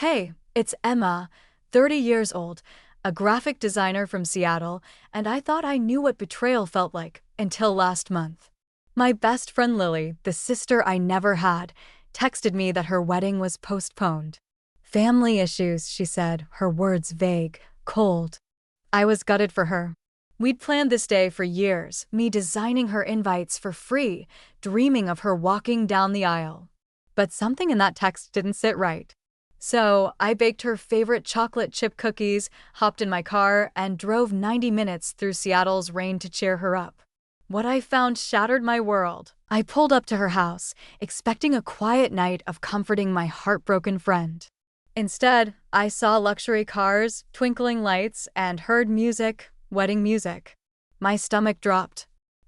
Hey, it's Emma, 30 years old, a graphic designer from Seattle, and I thought I knew what betrayal felt like until last month. My best friend Lily, the sister I never had, texted me that her wedding was postponed. Family issues, she said, her words vague, cold. I was gutted for her. We'd planned this day for years, me designing her invites for free, dreaming of her walking down the aisle. But something in that text didn't sit right. So I baked her favorite chocolate chip cookies, hopped in my car, and drove 90 minutes through Seattle's rain to cheer her up. What I found shattered my world. I pulled up to her house, expecting a quiet night of comforting my heartbroken friend. Instead, I saw luxury cars, twinkling lights, and heard music, wedding music. My stomach dropped.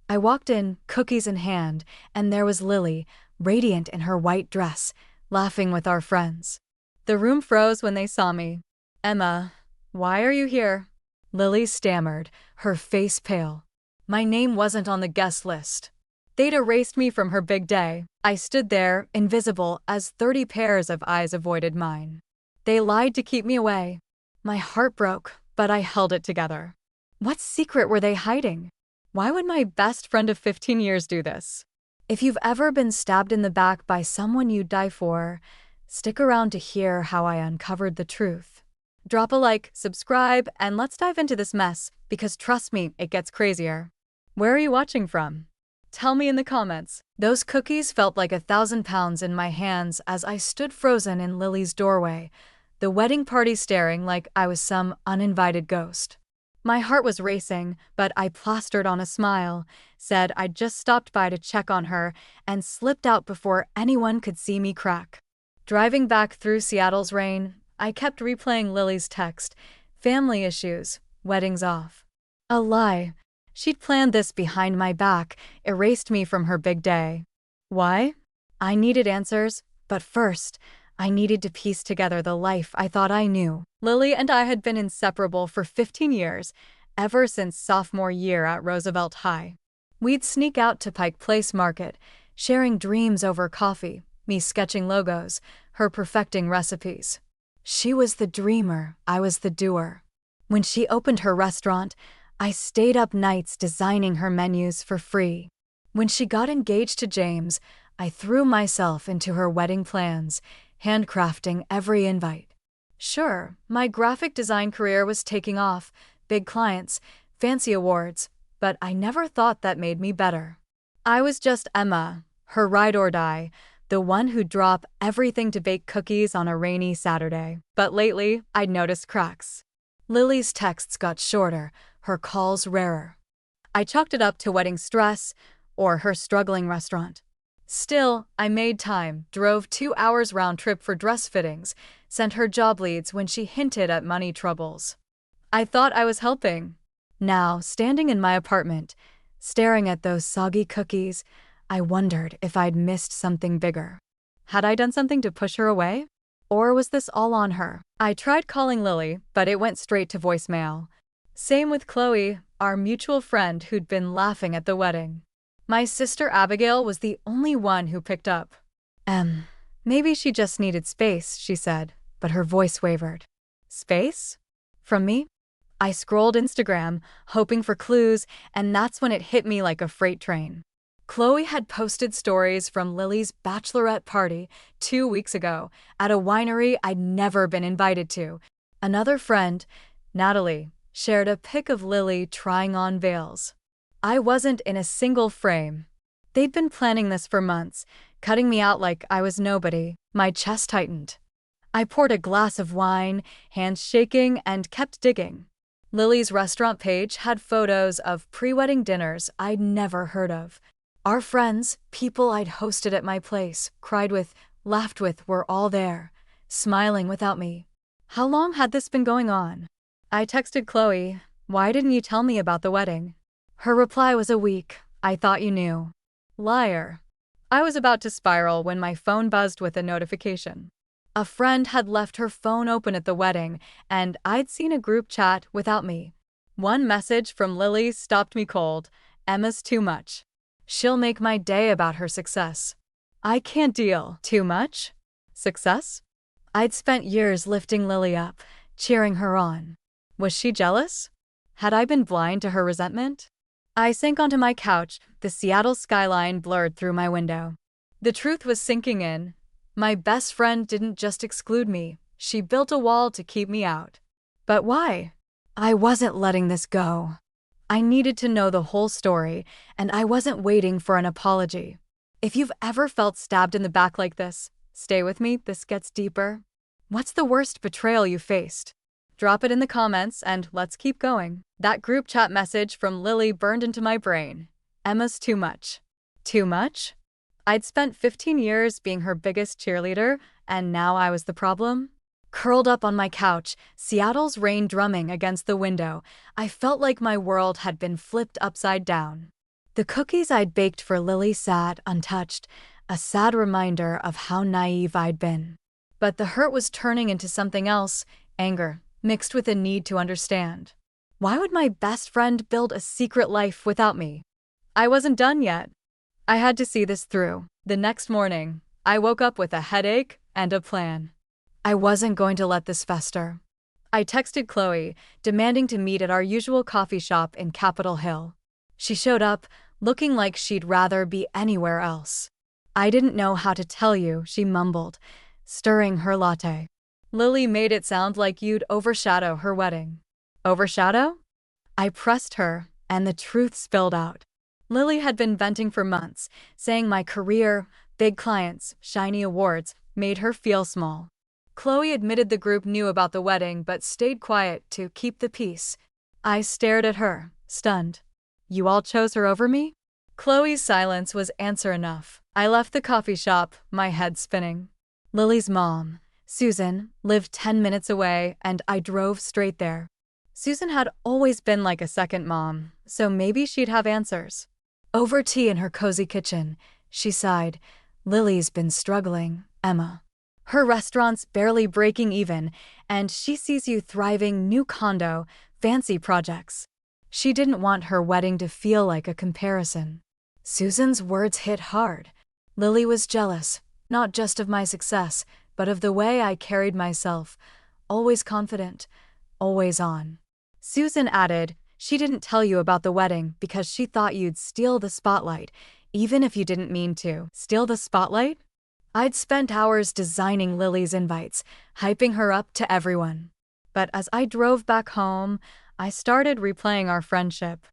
I walked in, cookies in hand, and there was Lily, radiant in her white dress, laughing with our friends. The room froze when they saw me. "Emma, why are you here?" Lily stammered, her face pale. My name wasn't on the guest list. They'd erased me from her big day. I stood there, invisible, as 30 pairs of eyes avoided mine. They lied to keep me away. My heart broke, but I held it together. What secret were they hiding? Why would my best friend of 15 years do this? If you've ever been stabbed in the back by someone you'd die for, stick around to hear how I uncovered the truth. Drop a like, subscribe, and let's dive into this mess, because trust me, it gets crazier. Where are you watching from? Tell me in the comments. Those cookies felt like 1,000 pounds in my hands as I stood frozen in Lily's doorway, the wedding party staring like I was some uninvited ghost. My heart was racing, but I plastered on a smile, said I'd just stopped by to check on her, and slipped out before anyone could see me crack. Driving back through Seattle's rain, I kept replaying Lily's text, family issues, weddings off. A lie. She'd planned this behind my back, erased me from her big day. Why? I needed answers, but first, I needed to piece together the life I thought I knew. Lily and I had been inseparable for 15 years, ever since sophomore year at Roosevelt High. We'd sneak out to Pike Place Market, sharing dreams over coffee, me sketching logos, her perfecting recipes. She was the dreamer, I was the doer. When she opened her restaurant, I stayed up nights designing her menus for free. When she got engaged to James, I threw myself into her wedding plans, handcrafting every invite. Sure, my graphic design career was taking off, big clients, fancy awards, but I never thought that made me better. I was just Emma, her ride or die, the one who'd drop everything to bake cookies on a rainy Saturday. But lately, I'd noticed cracks. Lily's texts got shorter, her calls rarer. I chalked it up to wedding stress or her struggling restaurant. Still, I made time, drove 2 hours round trip for dress fittings, sent her job leads when she hinted at money troubles. I thought I was helping. Now, standing in my apartment, staring at those soggy cookies, I wondered if I'd missed something bigger. Had I done something to push her away? Or was this all on her? I tried calling Lily, but it went straight to voicemail. Same with Chloe, our mutual friend who'd been laughing at the wedding. My sister Abigail was the only one who picked up. Maybe she just needed space, she said, but her voice wavered. Space? From me? I scrolled Instagram, hoping for clues, and that's when it hit me like a freight train. Chloe had posted stories from Lily's bachelorette party 2 weeks ago at a winery I'd never been invited to. Another friend, Natalie, shared a pic of Lily trying on veils. I wasn't in a single frame. They'd been planning this for months, cutting me out like I was nobody. My chest tightened. I poured a glass of wine, hands shaking, and kept digging. Lily's restaurant page had photos of pre-wedding dinners I'd never heard of. Our friends, people I'd hosted at my place, cried with, laughed with, were all there, smiling without me. How long had this been going on? I texted Chloe, "Why didn't you tell me about the wedding?" Her reply was a week, "I thought you knew." Liar. I was about to spiral when my phone buzzed with a notification. A friend had left her phone open at the wedding, and I'd seen a group chat without me. One message from Lily stopped me cold. "Emma's too much. She'll make my day about her success." I can't deal. Too much? Success? I'd spent years lifting Lily up, cheering her on. Was she jealous? Had I been blind to her resentment? I sank onto my couch, the Seattle skyline blurred through my window. The truth was sinking in. My best friend didn't just exclude me, she built a wall to keep me out. But why? I wasn't letting this go. I needed to know the whole story, and I wasn't waiting for an apology. If you've ever felt stabbed in the back like this, stay with me, this gets deeper. What's the worst betrayal you faced? Drop it in the comments and let's keep going. That group chat message from Lily burned into my brain. Emma's too much. Too much? I'd spent 15 years being her biggest cheerleader, and now I was the problem? Curled up on my couch, Seattle's rain drumming against the window, I felt like my world had been flipped upside down. The cookies I'd baked for Lily sat untouched, a sad reminder of how naive I'd been. But the hurt was turning into something else, anger, mixed with a need to understand. Why would my best friend build a secret life without me? I wasn't done yet. I had to see this through. The next morning, I woke up with a headache and a plan. I wasn't going to let this fester. I texted Chloe, demanding to meet at our usual coffee shop in Capitol Hill. She showed up, looking like she'd rather be anywhere else. I didn't know how to tell you, she mumbled, stirring her latte. Lily made it sound like you'd overshadow her wedding. Overshadow? I pressed her, and the truth spilled out. Lily had been venting for months, saying my career, big clients, shiny awards, made her feel small. Chloe admitted the group knew about the wedding but stayed quiet to keep the peace. I stared at her, stunned. You all chose her over me? Chloe's silence was answer enough. I left the coffee shop, my head spinning. Lily's mom, Susan, lived 10 minutes away, and I drove straight there. Susan had always been like a second mom, so maybe she'd have answers. Over tea in her cozy kitchen, she sighed. Lily's been struggling, Emma. Her restaurant's barely breaking even, and she sees you thriving, new condo, fancy projects. She didn't want her wedding to feel like a comparison. Susan's words hit hard. Lily was jealous, not just of my success, but of the way I carried myself, always confident, always on. Susan added, she didn't tell you about the wedding because she thought you'd steal the spotlight, even if you didn't mean to. Steal the spotlight? I'd spent hours designing Lily's invites, hyping her up to everyone. But as I drove back home, I started replaying our friendship.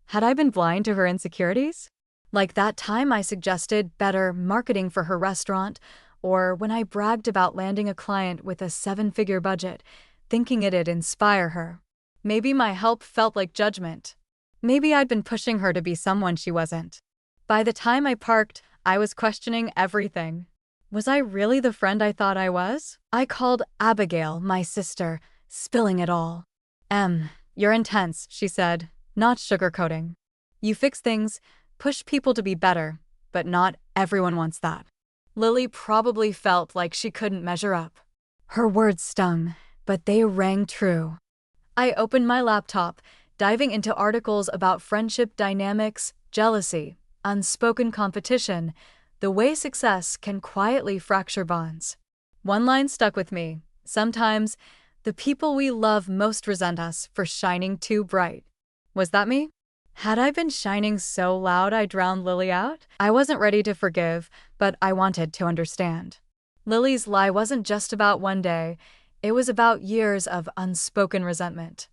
Had I been blind to her insecurities? Like that time I suggested better marketing for her restaurant, or when I bragged about landing a client with a 7-figure budget, thinking it'd inspire her. Maybe my help felt like judgment. Maybe I'd been pushing her to be someone she wasn't. By the time I parked, I was questioning everything. Was I really the friend I thought I was? I called Abigail, my sister, spilling it all. You're intense, she said, not sugarcoating. You fix things, push people to be better, but not everyone wants that. Lily probably felt like she couldn't measure up. Her words stung, but they rang true. I opened my laptop, diving into articles about friendship dynamics, jealousy, unspoken competition, the way success can quietly fracture bonds. One line stuck with me. Sometimes, the people we love most resent us for shining too bright. Was that me? Had I been shining so loud I drowned Lily out? I wasn't ready to forgive, but I wanted to understand. Lily's lie wasn't just about one day, it was about years of unspoken resentment.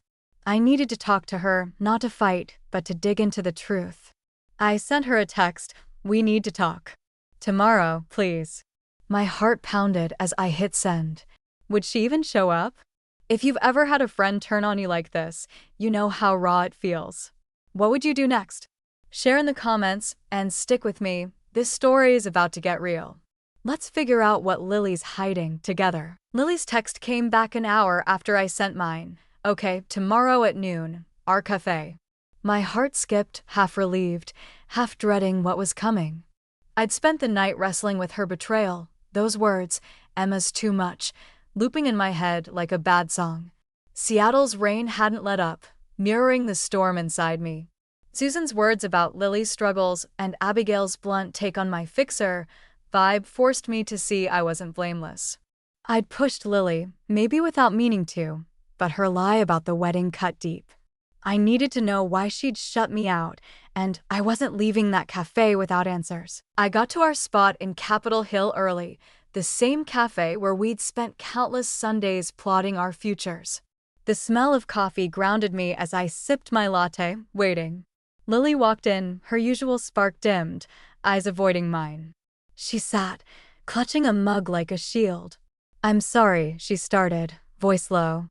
I needed to talk to her, not to fight, but to dig into the truth. I sent her a text, we need to talk. Tomorrow, please. My heart pounded as I hit send. Would she even show up? If you've ever had a friend turn on you like this, you know how raw it feels. What would you do next? Share in the comments and stick with me. This story is about to get real. Let's figure out what Lily's hiding together. Lily's text came back an hour after I sent mine. Okay, tomorrow at noon, our cafe. My heart skipped, half relieved, half dreading what was coming. I'd spent the night wrestling with her betrayal, those words, Emma's too much, looping in my head like a bad song. Seattle's rain hadn't let up, mirroring the storm inside me. Susan's words about Lily's struggles and Abigail's blunt take on my fixer vibe forced me to see I wasn't blameless. I'd pushed Lily, maybe without meaning to, but her lie about the wedding cut deep. I needed to know why she'd shut me out, and I wasn't leaving that cafe without answers. I got to our spot in Capitol Hill early, the same cafe where we'd spent countless Sundays plotting our futures. The smell of coffee grounded me as I sipped my latte, waiting. Lily walked in, her usual spark dimmed, eyes avoiding mine. She sat, clutching a mug like a shield. "I'm sorry," she started, voice low.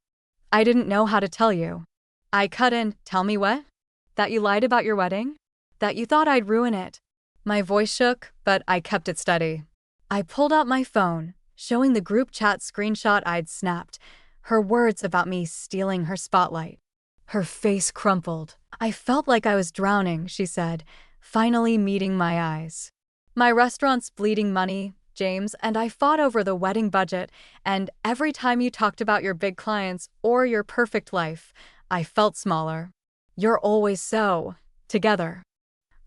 "I didn't know how to tell you." I cut in. "Tell me what?" "That you lied about your wedding? That you thought I'd ruin it?" My voice shook, but I kept it steady. I pulled out my phone, showing the group chat screenshot I'd snapped, her words about me stealing her spotlight. Her face crumpled. "I felt like I was drowning," she said, finally meeting my eyes. "My restaurant's bleeding money, James, and I fought over the wedding budget, and every time you talked about your big clients or your perfect life, I felt smaller. You're always so together.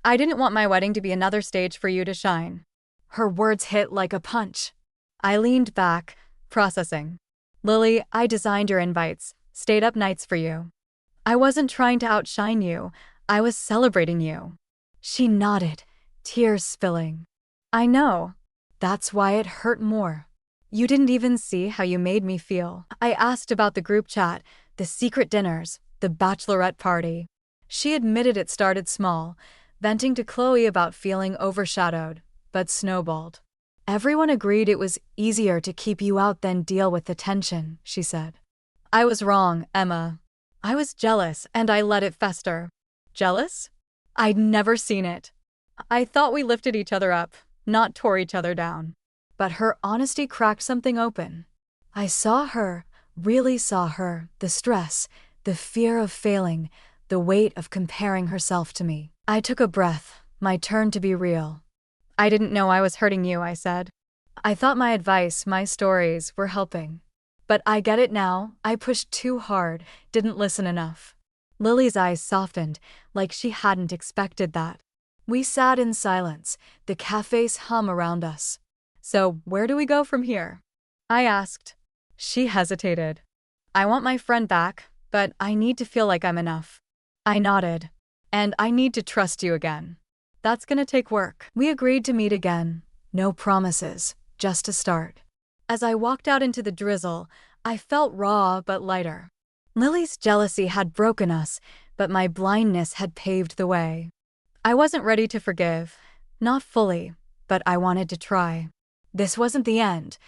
I didn't want my wedding to be another stage for you to shine." Her words hit like a punch. I leaned back, processing. "Lily, I designed your invites, stayed up nights for you. I wasn't trying to outshine you, I was celebrating you." She nodded, tears spilling. "I know. That's why it hurt more. You didn't even see how you made me feel." I asked about the group chat, the secret dinners, the bachelorette party. She admitted it started small, venting to Chloe about feeling overshadowed, but snowballed. "Everyone agreed it was easier to keep you out than deal with the tension," she said. "I was wrong, Emma. I was jealous and I let it fester." Jealous? I'd never seen it. I thought we lifted each other up, not tore each other down. But her honesty cracked something open. I saw her, really saw her, the stress, the fear of failing, the weight of comparing herself to me. I took a breath, my turn to be real. "I didn't know I was hurting you," I said. "I thought my advice, my stories, were helping. But I get it now, I pushed too hard, didn't listen enough." Lily's eyes softened, like she hadn't expected that. We sat in silence, the cafe's hum around us. "So, where do we go from here?" I asked. She hesitated. "I want my friend back, but I need to feel like I'm enough." I nodded. "And I need to trust you again. That's gonna take work." We agreed to meet again. No promises, just a start. As I walked out into the drizzle, I felt raw but lighter. Lily's jealousy had broken us, but my blindness had paved the way. I wasn't ready to forgive. Not fully, but I wanted to try. This wasn't the end.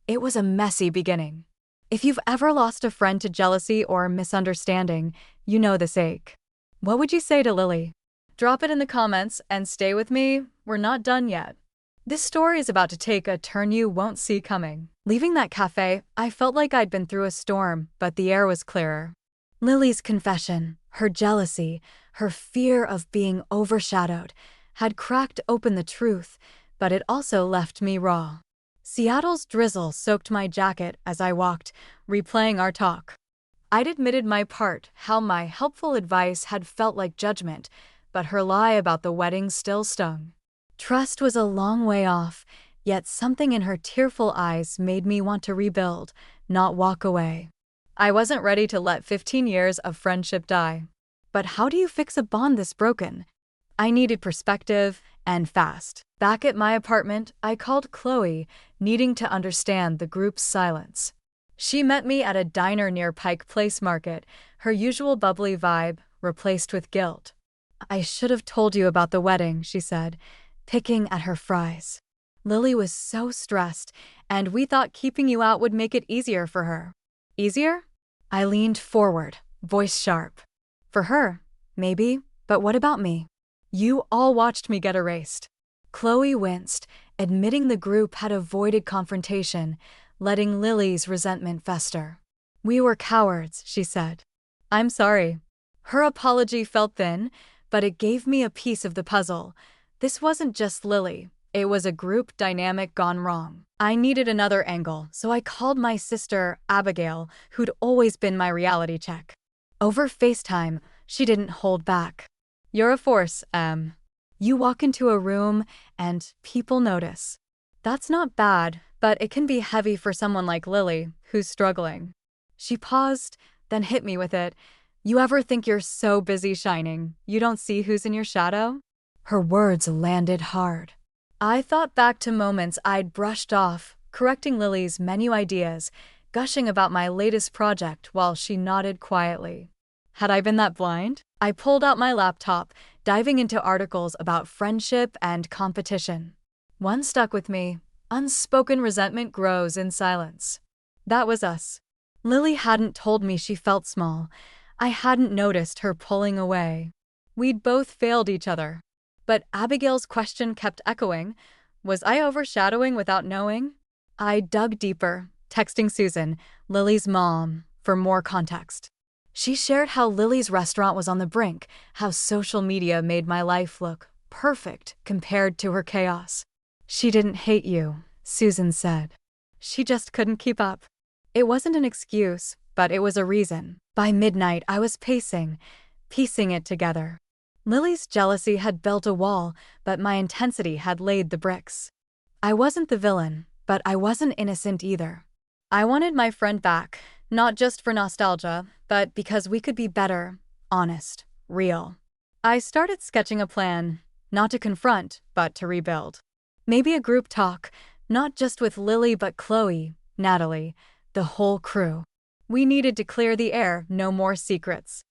It was a messy beginning. If you've ever lost a friend to jealousy or misunderstanding, you know this ache. What would you say to Lily? Drop it in the comments and stay with me, we're not done yet. This story is about to take a turn you won't see coming. Leaving that cafe, I felt like I'd been through a storm, but the air was clearer. Lily's confession, her jealousy, her fear of being overshadowed, had cracked open the truth, but it also left me raw. Seattle's drizzle soaked my jacket as I walked, replaying our talk. I'd admitted my part, how my helpful advice had felt like judgment, but her lie about the wedding still stung. Trust was a long way off, yet something in her tearful eyes made me want to rebuild, not walk away. I wasn't ready to let 15 years of friendship die. But how do you fix a bond this broken? I needed perspective, and fast. Back at my apartment, I called Chloe, needing to understand the group's silence. She met me at a diner near Pike Place Market, her usual bubbly vibe replaced with guilt. "I should have told you about the wedding," she said, picking at her fries. "Lily was so stressed, and we thought keeping you out would make it easier for her." "Easier?" I leaned forward, voice sharp. "For her, maybe, but what about me? You all watched me get erased." Chloe winced, admitting the group had avoided confrontation, letting Lily's resentment fester. "We were cowards," she said. "I'm sorry." Her apology felt thin, but it gave me a piece of the puzzle. This wasn't just Lily, it was a group dynamic gone wrong. I needed another angle, so I called my sister, Abigail, who'd always been my reality check. Over FaceTime, she didn't hold back. "You're a force, You walk into a room, and people notice. That's not bad, but it can be heavy for someone like Lily, who's struggling. She paused, then hit me with it. You ever think you're so busy shining, you don't see who's in your shadow? Her words landed hard. I thought back to moments I'd brushed off, correcting Lily's menu ideas, gushing about my latest project while she nodded quietly. Had I been that blind? I pulled out my laptop, diving into articles about friendship and competition. One stuck with me. Unspoken resentment grows in silence. That was us. Lily hadn't told me she felt small. I hadn't noticed her pulling away. We'd both failed each other. But Abigail's question kept echoing. Was I overshadowing without knowing? I dug deeper, texting Susan, Lily's mom, for more context. She shared how Lily's restaurant was on the brink, how social media made my life look perfect compared to her chaos. She didn't hate you, Susan said. She just couldn't keep up. It wasn't an excuse, but it was a reason. By midnight, I was piecing it together. Lily's jealousy had built a wall, but my intensity had laid the bricks. I wasn't the villain, but I wasn't innocent either. I wanted my friend back, not just for nostalgia, but because we could be better, honest, real. I started sketching a plan, not to confront, but to rebuild. Maybe a group talk, not just with Lily but Chloe, Natalie, the whole crew. We needed to clear the air, no more secrets.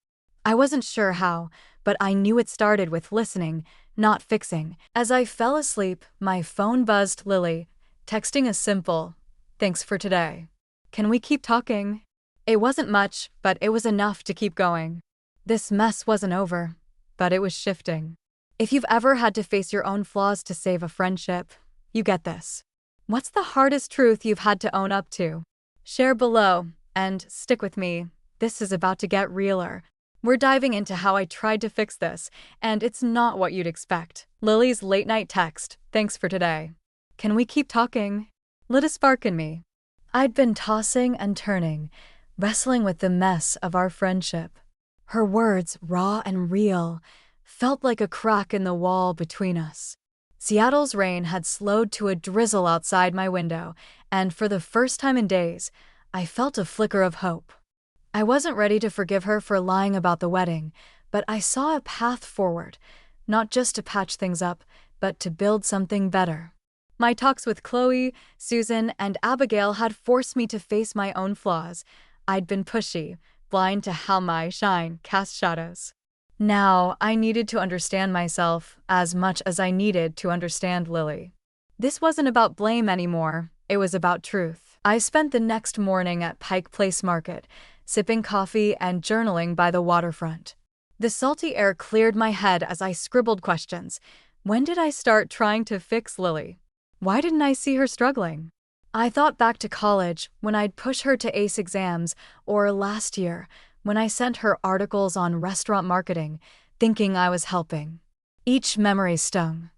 I wasn't sure how, but I knew it started with listening, not fixing. As I fell asleep, my phone buzzed Lily, texting a simple, "Thanks for today. Can we keep talking?" It wasn't much, but it was enough to keep going. This mess wasn't over, but it was shifting. If you've ever had to face your own flaws to save a friendship, you get this. What's the hardest truth you've had to own up to? Share below, and stick with me. This is about to get realer. We're diving into how I tried to fix this, and it's not what you'd expect. Lily's late-night text, "Thanks for today. Can we keep talking?" lit a spark in me. I'd been tossing and turning, wrestling with the mess of our friendship. Her words, raw and real, felt like a crack in the wall between us. Seattle's rain had slowed to a drizzle outside my window, and for the first time in days, I felt a flicker of hope. I wasn't ready to forgive her for lying about the wedding, but I saw a path forward, not just to patch things up, but to build something better. My talks with Chloe, Susan, and Abigail had forced me to face my own flaws. I'd been pushy, blind to how my shine cast shadows. Now, I needed to understand myself as much as I needed to understand Lily. This wasn't about blame anymore, it was about truth. I spent the next morning at Pike Place Market, sipping coffee and journaling by the waterfront. The salty air cleared my head as I scribbled questions. When did I start trying to fix Lily? Why didn't I see her struggling? I thought back to college, when I'd push her to ace exams, or last year, when I sent her articles on restaurant marketing, thinking I was helping. Each memory stung.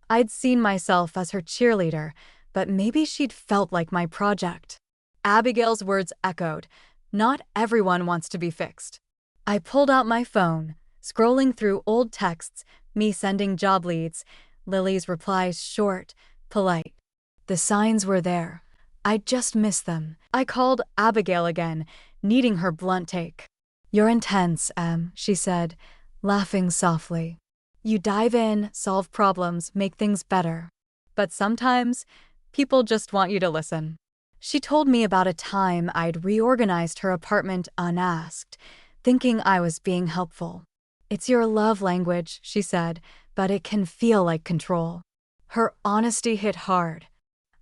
I'd seen myself as her cheerleader, but maybe she'd felt like my project. Abigail's words echoed, "Not everyone wants to be fixed." I pulled out my phone, scrolling through old texts, me sending job leads, Lily's replies short, polite. The signs were there. I'd just missed them. I called Abigail again, needing her blunt take. "You're intense, Em," she said, laughing softly. "You dive in, solve problems, make things better. But sometimes, people just want you to listen." She told me about a time I'd reorganized her apartment unasked, thinking I was being helpful. "It's your love language," she said, "but it can feel like control." Her honesty hit hard.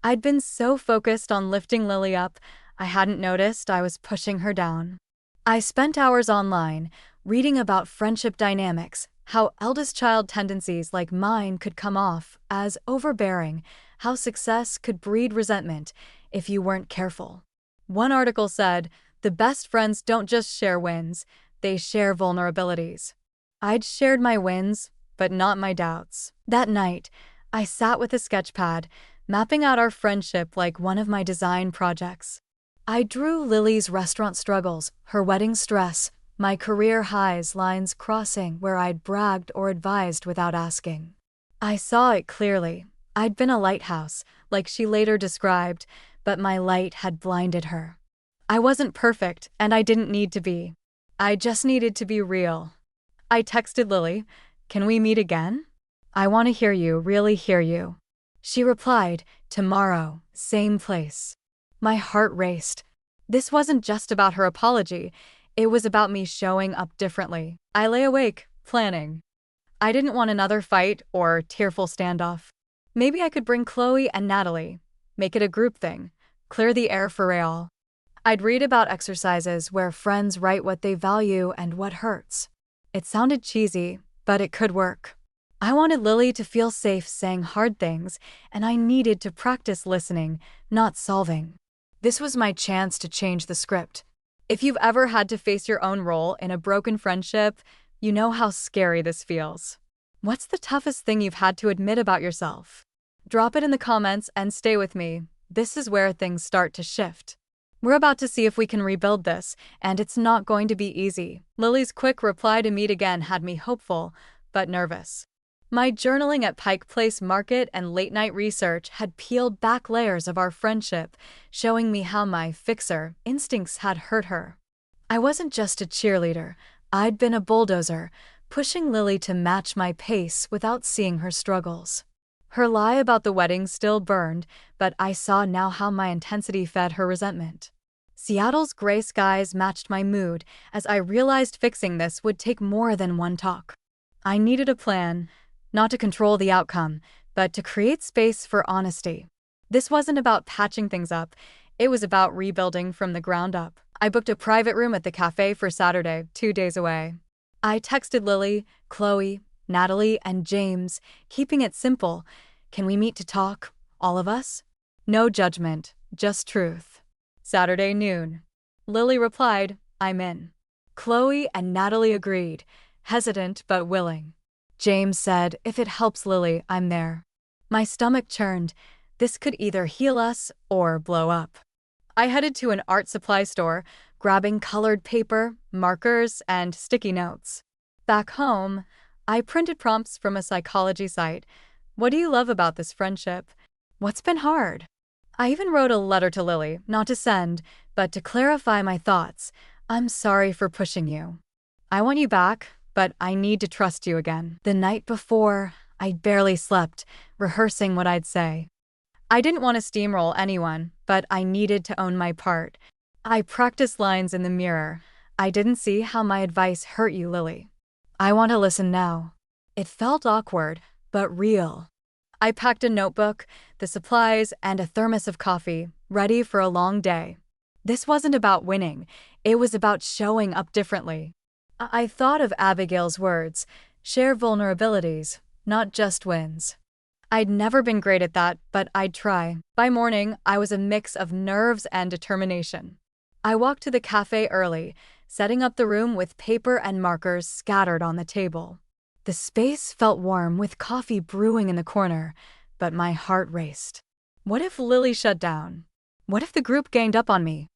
I'd been so focused on lifting Lily up, I hadn't noticed I was pushing her down. I spent hours online, reading about friendship dynamics, how eldest child tendencies like mine could come off as overbearing, how success could breed resentment if you weren't careful. One article said, "The best friends don't just share wins, they share vulnerabilities." I'd shared my wins, but not my doubts. That night, I sat with a sketch pad, mapping out our friendship like one of my design projects. I drew Lily's restaurant struggles, her wedding stress, my career highs, lines crossing where I'd bragged or advised without asking. I saw it clearly. I'd been a lighthouse, like she later described, but my light had blinded her. I wasn't perfect, and I didn't need to be. I just needed to be real. I texted Lily, "Can we meet again? I want to hear you, really hear you." She replied, "Tomorrow, same place." My heart raced. This wasn't just about her apology, it was about me showing up differently. I lay awake, planning. I didn't want another fight or tearful standoff. Maybe I could bring Chloe and Natalie, make it a group thing, clear the air for real. I'd read about exercises where friends write what they value and what hurts. It sounded cheesy, but it could work. I wanted Lily to feel safe saying hard things, and I needed to practice listening, not solving. This was my chance to change the script. If you've ever had to face your own role in a broken friendship, you know how scary this feels. What's the toughest thing you've had to admit about yourself? Drop it in the comments and stay with me. This is where things start to shift. We're about to see if we can rebuild this, and it's not going to be easy. Lily's quick reply to meet again had me hopeful, but nervous. My journaling at Pike Place Market and late-night research had peeled back layers of our friendship, showing me how my fixer instincts had hurt her. I wasn't just a cheerleader, I'd been a bulldozer, pushing Lily to match my pace without seeing her struggles. Her lie about the wedding still burned, but I saw now how my intensity fed her resentment. Seattle's gray skies matched my mood as I realized fixing this would take more than one talk. I needed a plan, not to control the outcome, but to create space for honesty. This wasn't about patching things up, it was about rebuilding from the ground up. I booked a private room at the cafe for Saturday, 2 days away. I texted Lily, Chloe, Natalie, and James, keeping it simple. "Can we meet to talk, all of us?" No judgment, just truth. Saturday noon. Lily replied, "I'm in." Chloe and Natalie agreed, hesitant but willing. James said, "If it helps Lily, I'm there." My stomach churned. This could either heal us or blow up. I headed to an art supply store, grabbing colored paper, markers, and sticky notes. Back home, I printed prompts from a psychology site. What do you love about this friendship? What's been hard? I even wrote a letter to Lily, not to send, but to clarify my thoughts. "I'm sorry for pushing you. I want you back, but I need to trust you again." The night before, I barely slept, rehearsing what I'd say. I didn't want to steamroll anyone, but I needed to own my part. I practiced lines in the mirror. "I didn't see how my advice hurt you, Lily. I want to listen now." It felt awkward, but real. I packed a notebook, the supplies, and a thermos of coffee, ready for a long day. This wasn't about winning, it was about showing up differently. I thought of Abigail's words, "Share vulnerabilities, not just wins." I'd never been great at that, but I'd try. By morning, I was a mix of nerves and determination. I walked to the cafe early, setting up the room with paper and markers scattered on the table. The space felt warm with coffee brewing in the corner, but my heart raced. What if Lily shut down? What if the group ganged up on me?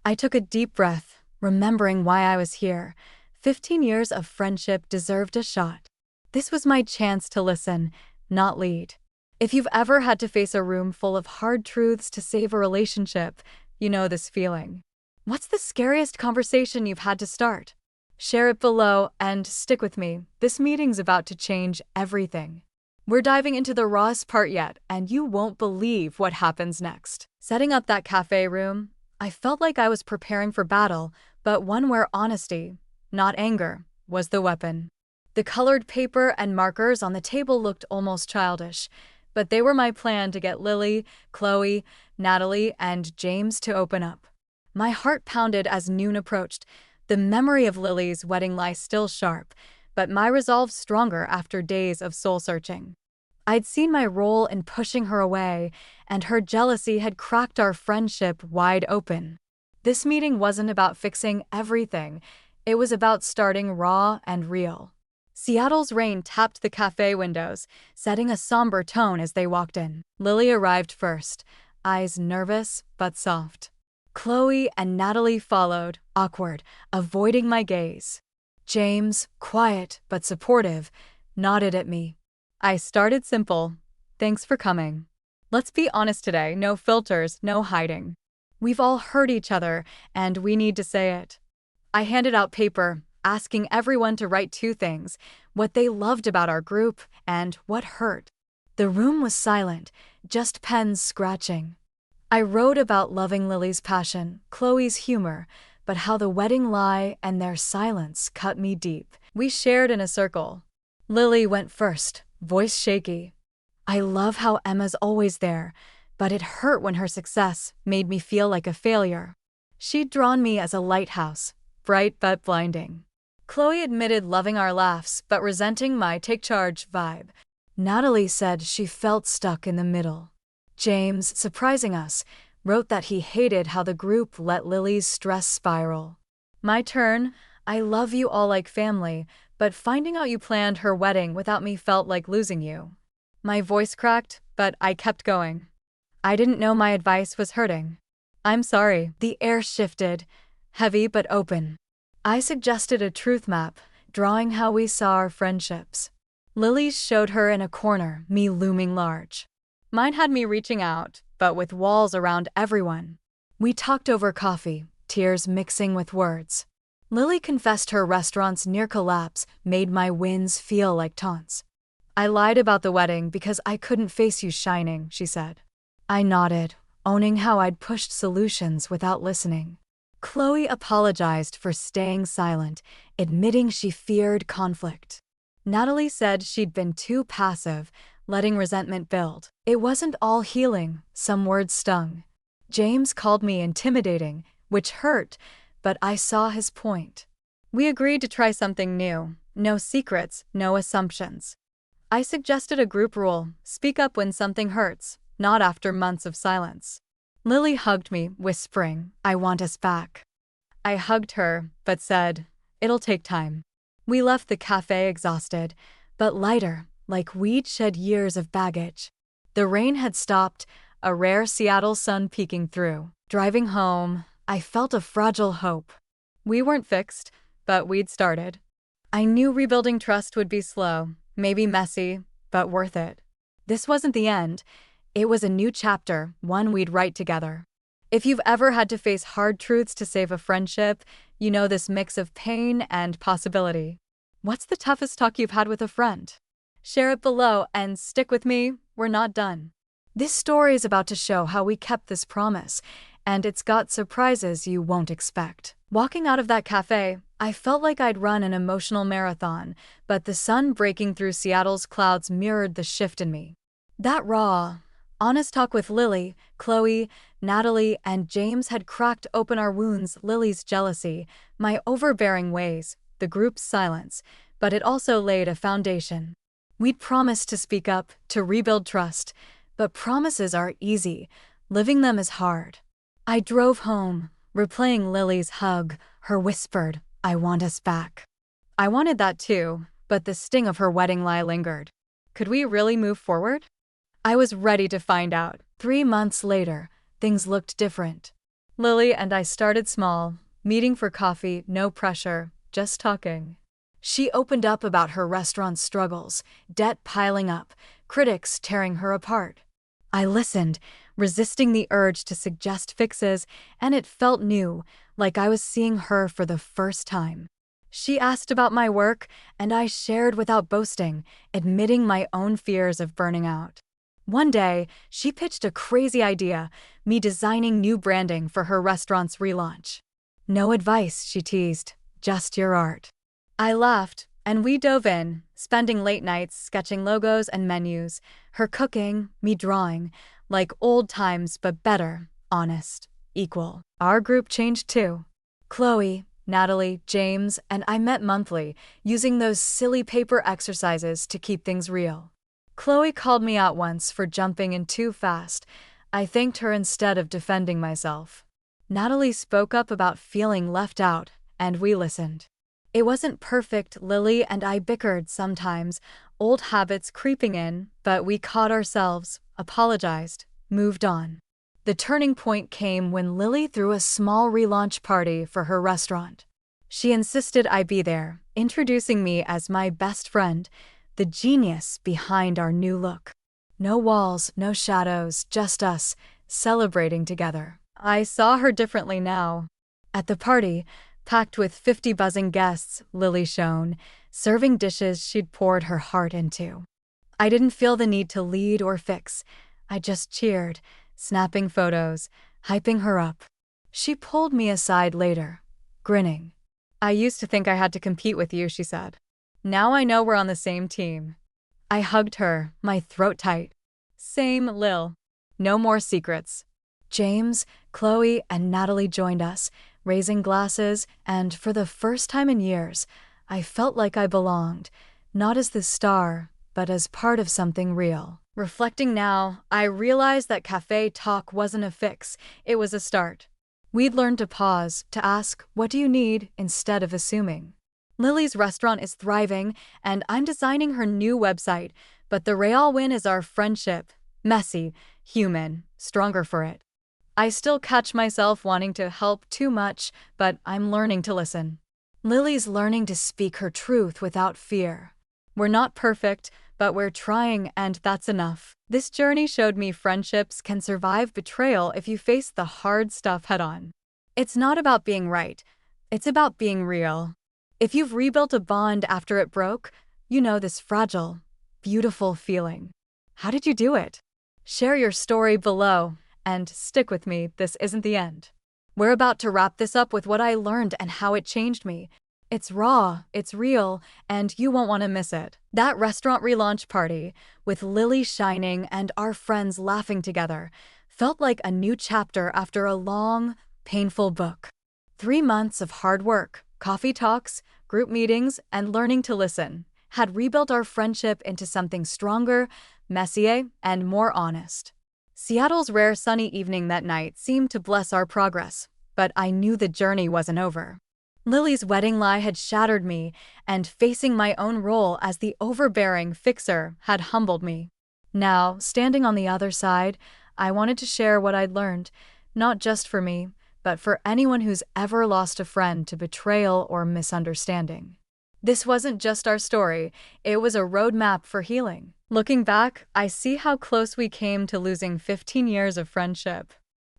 I took a deep breath, remembering why I was here. 15 years of friendship deserved a shot. This was my chance to listen, not lead. If you've ever had to face a room full of hard truths to save a relationship, you know this feeling. What's the scariest conversation you've had to start? Share it below and stick with me. This meeting's about to change everything. We're diving into the rawest part yet, and you won't believe what happens next. Setting up that cafe room, I felt like I was preparing for battle, but one where honesty, not anger, was the weapon. The colored paper and markers on the table looked almost childish, but they were my plan to get Lily, Chloe, Natalie, and James to open up. My heart pounded as noon approached. The memory of Lily's wedding lie still sharp, but my resolve stronger after days of soul-searching. I'd seen my role in pushing her away, and her jealousy had cracked our friendship wide open. This meeting wasn't about fixing everything, it was about starting raw and real. Seattle's rain tapped the cafe windows, setting a somber tone as they walked in. Lily arrived first, eyes nervous but soft. Chloe and Natalie followed, awkward, avoiding my gaze. James, quiet but supportive, nodded at me. I started simple. "Thanks for coming." Let's be honest today, no filters, no hiding. We've all hurt each other, and we need to say it. I handed out paper, asking everyone to write two things: what they loved about our group and what hurt. The room was silent, just pens scratching. I wrote about loving Lily's passion, Chloe's humor, but how the wedding lie and their silence cut me deep. We shared in a circle. Lily went first, voice shaky. I love how Emma's always there, but it hurt when her success made me feel like a failure. She'd drawn me as a lighthouse, bright but blinding. Chloe admitted loving our laughs but resenting my take charge vibe. Natalie said she felt stuck in the middle. James, surprising us, wrote that he hated how the group let Lily's stress spiral. My turn: I love you all like family, but finding out you planned her wedding without me felt like losing you. My voice cracked, but I kept going. I didn't know my advice was hurting. I'm sorry. The air shifted, heavy but open. I suggested a truth map, drawing how we saw our friendships. Lily's showed her in a corner, me looming large. Mine had me reaching out, but with walls around everyone. We talked over coffee, tears mixing with words. Lily confessed her restaurant's near collapse made my wins feel like taunts. I lied about the wedding because I couldn't face you shining, she said. I nodded, owning how I'd pushed solutions without listening. Chloe apologized for staying silent, admitting she feared conflict. Natalie said she'd been too passive, letting resentment build. It wasn't all healing, some words stung. James called me intimidating, which hurt, but I saw his point. We agreed to try something new: no secrets, no assumptions. I suggested a group rule: speak up when something hurts, not after months of silence. Lily hugged me, whispering, I want us back. I hugged her, but said, it'll take time. We left the cafe exhausted, but lighter, like we'd shed years of baggage. The rain had stopped, a rare Seattle sun peeking through. Driving home, I felt a fragile hope. We weren't fixed, but we'd started. I knew rebuilding trust would be slow, maybe messy, but worth it. This wasn't the end. It was a new chapter, one we'd write together. If you've ever had to face hard truths to save a friendship, you know this mix of pain and possibility. What's the toughest talk you've had with a friend? Share it below and stick with me, we're not done. This story is about to show how we kept this promise, and it's got surprises you won't expect. Walking out of that cafe, I felt like I'd run an emotional marathon, but the sun breaking through Seattle's clouds mirrored the shift in me. That raw, honest talk with Lily, Chloe, Natalie, and James had cracked open our wounds: Lily's jealousy, my overbearing ways, the group's silence, but it also laid a foundation. We'd promised to speak up, to rebuild trust, but promises are easy, living them is hard. I drove home, replaying Lily's hug, her whispered, I want us back. I wanted that too, but the sting of her wedding lie lingered. Could we really move forward? I was ready to find out. 3 months later, things looked different. Lily and I started small, meeting for coffee, no pressure, just talking. She opened up about her restaurant's struggles, debt piling up, critics tearing her apart. I listened, resisting the urge to suggest fixes, and it felt new, like I was seeing her for the first time. She asked about my work, and I shared without boasting, admitting my own fears of burning out. One day, she pitched a crazy idea: me designing new branding for her restaurant's relaunch. No advice, she teased, just your art. I laughed, and we dove in, spending late nights sketching logos and menus, her cooking, me drawing, like old times but better, honest, equal. Our group changed too. Chloe, Natalie, James, and I met monthly, using those silly paper exercises to keep things real. Chloe called me out once for jumping in too fast. I thanked her instead of defending myself. Natalie spoke up about feeling left out, and we listened. It wasn't perfect. Lily and I bickered sometimes, old habits creeping in, but we caught ourselves, apologized, moved on. The turning point came when Lily threw a small relaunch party for her restaurant. She insisted I be there, introducing me as my best friend, the genius behind our new look. No walls, no shadows, just us, celebrating together. I saw her differently now. At the party, packed with 50 buzzing guests, Lily shone, serving dishes she'd poured her heart into. I didn't feel the need to lead or fix. I just cheered, snapping photos, hyping her up. She pulled me aside later, grinning. I used to think I had to compete with you, she said. Now I know we're on the same team. I hugged her, my throat tight. Same, Lil. No more secrets. James, Chloe, and Natalie joined us, raising glasses, and for the first time in years, I felt like I belonged, not as the star, but as part of something real. Reflecting now, I realized that cafe talk wasn't a fix, it was a start. We'd learned to pause, to ask, what do you need, instead of assuming. Lily's restaurant is thriving, and I'm designing her new website, but the real win is our friendship. Messy, human, stronger for it. I still catch myself wanting to help too much, but I'm learning to listen. Lily's learning to speak her truth without fear. We're not perfect, but we're trying, and that's enough. This journey showed me friendships can survive betrayal if you face the hard stuff head-on. It's not about being right. It's about being real. If you've rebuilt a bond after it broke, you know this fragile, beautiful feeling. How did you do it? Share your story below, and stick with me, this isn't the end. We're about to wrap this up with what I learned and how it changed me. It's raw, it's real, and you won't want to miss it. That restaurant relaunch party, with Lily shining and our friends laughing together, felt like a new chapter after a long, painful book. 3 months of hard work, coffee talks, group meetings, and learning to listen had rebuilt our friendship into something stronger, messier, and more honest. Seattle's rare sunny evening that night seemed to bless our progress, but I knew the journey wasn't over. Lily's wedding lie had shattered me, and facing my own role as the overbearing fixer had humbled me. Now, standing on the other side, I wanted to share what I'd learned, not just for me, but for anyone who's ever lost a friend to betrayal or misunderstanding. This wasn't just our story, it was a roadmap for healing. Looking back, I see how close we came to losing 15 years of friendship.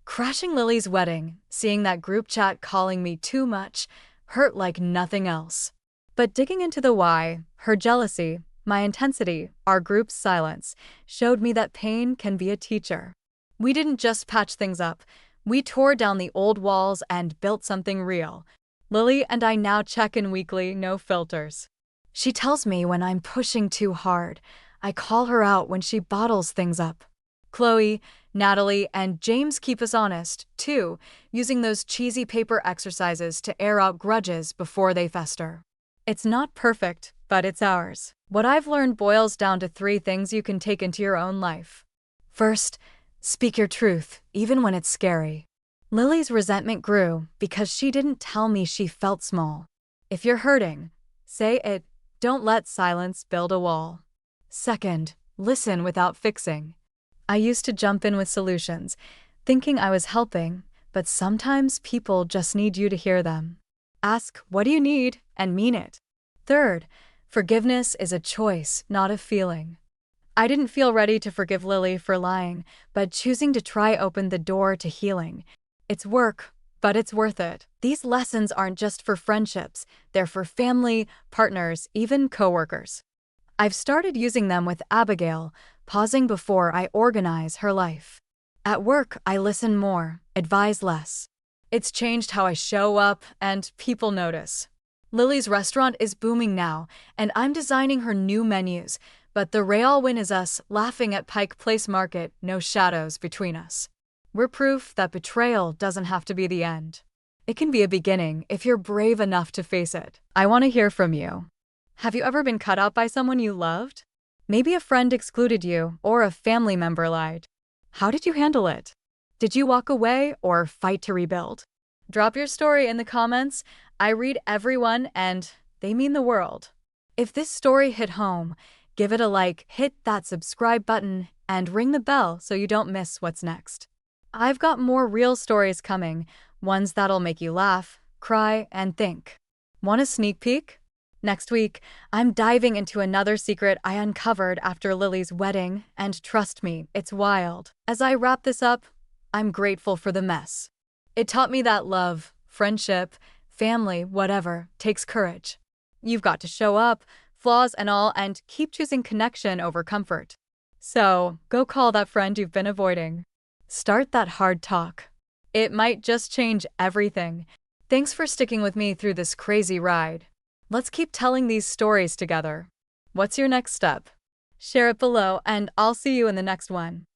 Crashing Lily's wedding, seeing that group chat calling me too much, hurt like nothing else. But digging into the why, her jealousy, my intensity, our group's silence, showed me that pain can be a teacher. We didn't just patch things up, we tore down the old walls and built something real. Lily and I now check in weekly, no filters. She tells me when I'm pushing too hard. I call her out when she bottles things up. Chloe, Natalie, and James keep us honest, too, using those cheesy paper exercises to air out grudges before they fester. It's not perfect, but it's ours. What I've learned boils down to 3 things you can take into your own life. First, speak your truth, even when it's scary. Lily's resentment grew because she didn't tell me she felt small. If you're hurting, say it. Don't let silence build a wall. Second, listen without fixing. I used to jump in with solutions, thinking I was helping, but sometimes people just need you to hear them. Ask, what do you need, and mean it. Third, forgiveness is a choice, not a feeling. I didn't feel ready to forgive Lily for lying, but choosing to try opened the door to healing. It's work, but it's worth it. These lessons aren't just for friendships, they're for family, partners, even coworkers. I've started using them with Abigail, pausing before I organize her life. At work, I listen more, advise less. It's changed how I show up, and people notice. Lily's restaurant is booming now, and I'm designing her new menus, but the real win is us laughing at Pike Place Market, no shadows between us. We're proof that betrayal doesn't have to be the end. It can be a beginning if you're brave enough to face it. I want to hear from you. Have you ever been cut out by someone you loved? Maybe a friend excluded you, or a family member lied. How did you handle it? Did you walk away or fight to rebuild? Drop your story in the comments. I read everyone and they mean the world. If this story hit home, give it a like, hit that subscribe button, and ring the bell so you don't miss what's next. I've got more real stories coming, ones that'll make you laugh, cry, and think. Want a sneak peek? Next week, I'm diving into another secret I uncovered after Lily's wedding, and trust me, it's wild. As I wrap this up, I'm grateful for the mess. It taught me that love, friendship, family, whatever, takes courage. You've got to show up, flaws and all, and keep choosing connection over comfort. So, go call that friend you've been avoiding. Start that hard talk. It might just change everything. Thanks for sticking with me through this crazy ride. Let's keep telling these stories together. What's your next step? Share it below, and I'll see you in the next one.